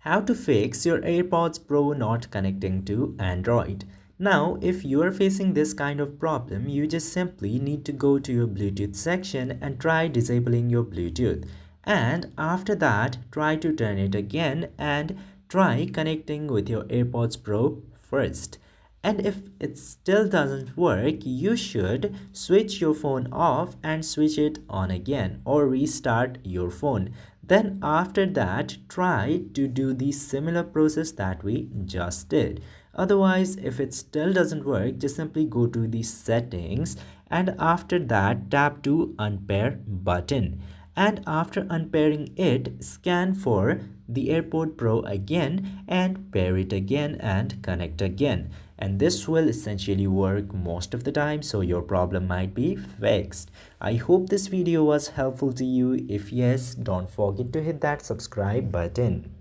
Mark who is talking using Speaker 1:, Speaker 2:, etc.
Speaker 1: How to fix your AirPods Pro not connecting to Android. Now, if you are facing this kind of problem, you just simply need to go to your Bluetooth section and try disabling your Bluetooth. And after that, try to turn it again and try connecting with your AirPods Pro first. And if it still doesn't work, you should switch your phone off and switch it on again or restart your phone. Then after that, try to do the similar process that we just did. Otherwise, if it still doesn't work, just simply go to the settings and after that tap to unpair button. And after unpairing it, scan for the AirPod Pro again and pair it again and connect again. And this will essentially work most of the time, so your problem might be fixed. I hope this video was helpful to you. If yes, don't forget to hit that subscribe button.